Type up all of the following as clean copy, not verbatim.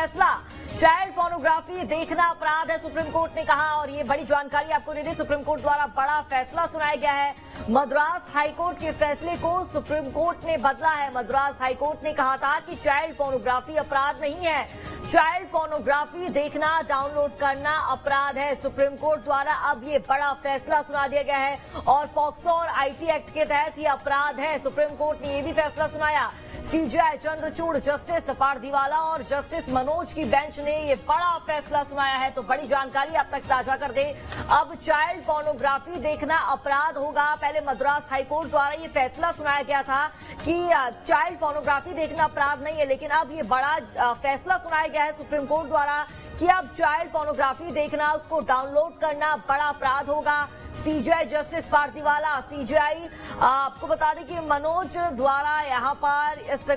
फैसला, child pornography देखना अपराध है, सुप्रीम कोर्ट ने कहा। और ये बड़ी जानकारी आपको दे दें, सुप्रीम कोर्ट द्वारा बड़ा फैसला सुनाया गया है। मद्रास हाईकोर्ट के फैसले को सुप्रीम कोर्ट ने बदला है। मद्रास हाईकोर्ट ने कहा था कि चाइल्ड पोर्नोग्राफी अपराध नहीं है, चाइल्ड पोर्नोग्राफी देखना, डाउनलोड करना अपराध है। सुप्रीम कोर्ट द्वारा अब ये बड़ा फैसला सुना दिया गया है और पॉक्सो और आईटी एक्ट के तहत ये अपराध है। सुप्रीम कोर्ट ने ये भी फैसला सुनाया। सीजेआई चंद्रचूड़, जस्टिस पारदीवाला और जस्टिस मनोज की बेंच ने ये बड़ा फैसला सुनाया है। तो बड़ी जानकारी आप तक साझा कर दे, अब चाइल्ड पोर्नोग्राफी देखना अपराध होगा। पहले मद्रास हाईकोर्ट द्वारा ये फैसला सुनाया गया था कि चाइल्ड पोर्नोग्राफी देखना अपराध नहीं है, लेकिन अब ये बड़ा फैसला सुनाया गया है सुप्रीम कोर्ट द्वारा कि अब चाइल्ड पोर्नोग्राफी देखना, उसको डाउनलोड करना बड़ा अपराध होगा। सीजेआई जस्टिस पारदीवाला, सीजेआई आपको बता दें कि मनोज द्वारा यहां पर इस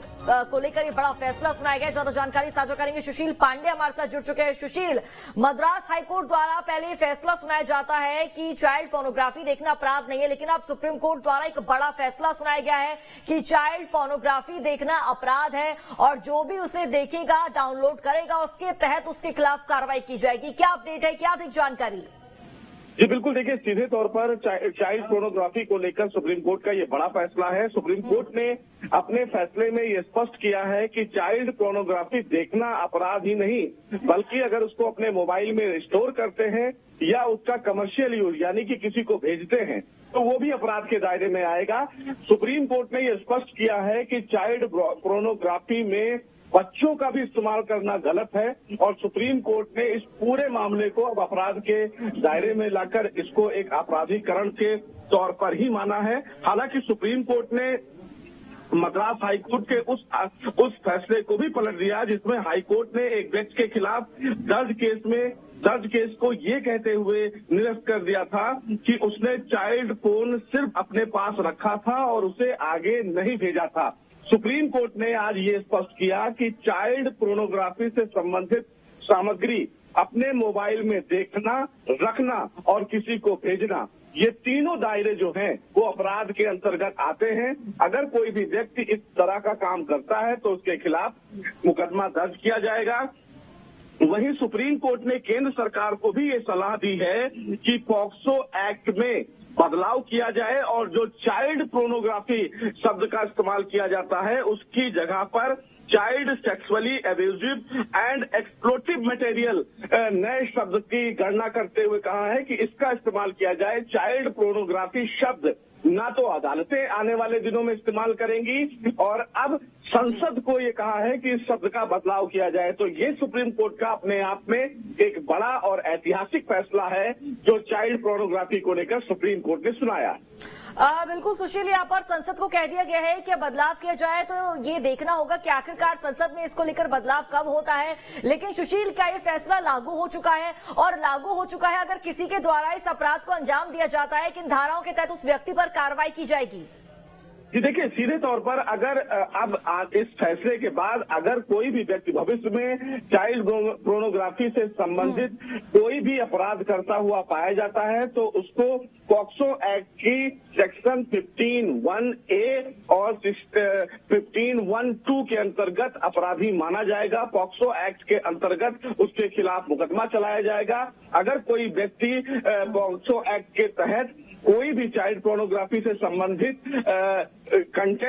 को लेकर ये बड़ा फैसला सुनाया गया। ज्यादा जानकारी साझा करेंगे सुशील पांडे हमारे साथ जुड़ चुके हैं। सुशील, मद्रास हाईकोर्ट द्वारा पहले फैसला सुनाया जाता है कि चाइल्ड पोर्नोग्राफी देखना अपराध नहीं है, लेकिन अब सुप्रीम कोर्ट द्वारा एक बड़ा फैसला सुनाया गया है कि चाइल्ड पोर्नोग्राफी देखना अपराध है और जो भी उसे देखेगा, डाउनलोड करेगा, उसके तहत उसके खिलाफ कार्रवाई की जाएगी। क्या अपडेट है, क्या अधिक जानकारी? जी बिल्कुल, देखिए सीधे तौर पर चाइल्ड पोर्नोग्राफी को लेकर सुप्रीम कोर्ट का ये बड़ा फैसला है। सुप्रीम कोर्ट ने अपने फैसले में ये स्पष्ट किया है कि चाइल्ड पोर्नोग्राफी देखना अपराध ही नहीं, बल्कि अगर उसको अपने मोबाइल में स्टोर करते हैं या उसका कमर्शियल यूज यानी कि किसी को भेजते हैं तो वो भी अपराध के दायरे में आएगा। सुप्रीम कोर्ट ने ये स्पष्ट किया है कि चाइल्ड पोर्नोग्राफी में बच्चों का भी इस्तेमाल करना गलत है और सुप्रीम कोर्ट ने इस पूरे मामले को अब अपराध के दायरे में लाकर इसको एक आपराधिकरण के तौर पर ही माना है। हालांकि सुप्रीम कोर्ट ने मद्रास हाईकोर्ट के उस फैसले को भी पलट दिया जिसमें हाईकोर्ट ने एक व्यक्ति के खिलाफ दर्ज केस को ये कहते हुए निरस्त कर दिया था कि उसने चाइल्ड पोर्न सिर्फ अपने पास रखा था और उसे आगे नहीं भेजा था। सुप्रीम कोर्ट ने आज ये स्पष्ट किया कि चाइल्ड पोर्नोग्राफी से संबंधित सामग्री अपने मोबाइल में देखना, रखना और किसी को भेजना, ये तीनों दायरे जो हैं वो अपराध के अंतर्गत आते हैं। अगर कोई भी व्यक्ति इस तरह का काम करता है तो उसके खिलाफ मुकदमा दर्ज किया जाएगा। वहीं सुप्रीम कोर्ट ने केंद्र सरकार को भी ये सलाह दी है कि पॉक्सो एक्ट में बदलाव किया जाए और जो चाइल्ड पोर्नोग्राफी शब्द का इस्तेमाल किया जाता है उसकी जगह पर child sexually abusive and exploitative material नए शब्द की गणना करते हुए कहा है कि इसका इस्तेमाल किया जाए। चाइल्ड पोर्नोग्राफी शब्द ना तो अदालतें आने वाले दिनों में इस्तेमाल करेंगी और अब संसद को ये कहा है कि इस शब्द का बदलाव किया जाए। तो ये सुप्रीम कोर्ट का अपने आप में एक बड़ा और ऐतिहासिक फैसला है जो चाइल्ड पोर्नोग्राफी को लेकर सुप्रीम कोर्ट ने सुनाया। बिल्कुल सुशील, यहाँ पर संसद को कह दिया गया है कि बदलाव किया जाए तो ये देखना होगा कि आखिरकार संसद में इसको लेकर बदलाव कब होता है। लेकिन सुशील, क्या ये फैसला लागू हो चुका है? और लागू हो चुका है, अगर किसी के द्वारा इस अपराध को अंजाम दिया जाता है, किन धाराओं के तहत उस व्यक्ति पर कार्रवाई की जाएगी? जी देखिए, सीधे तौर पर अगर अब इस फैसले के बाद अगर कोई भी व्यक्ति भविष्य में चाइल्ड पोर्नोग्राफी से संबंधित कोई भी अपराध करता हुआ पाया जाता है तो उसको पॉक्सो एक्ट की सेक्शन 15(1)(a) और 15(1)(2) के अंतर्गत अपराधी माना जाएगा। पॉक्सो एक्ट के अंतर्गत उसके खिलाफ मुकदमा चलाया जाएगा। अगर कोई व्यक्ति पॉक्सो एक्ट के तहत कोई भी चाइल्ड पोर्नोग्राफी से संबंधित कंटेंट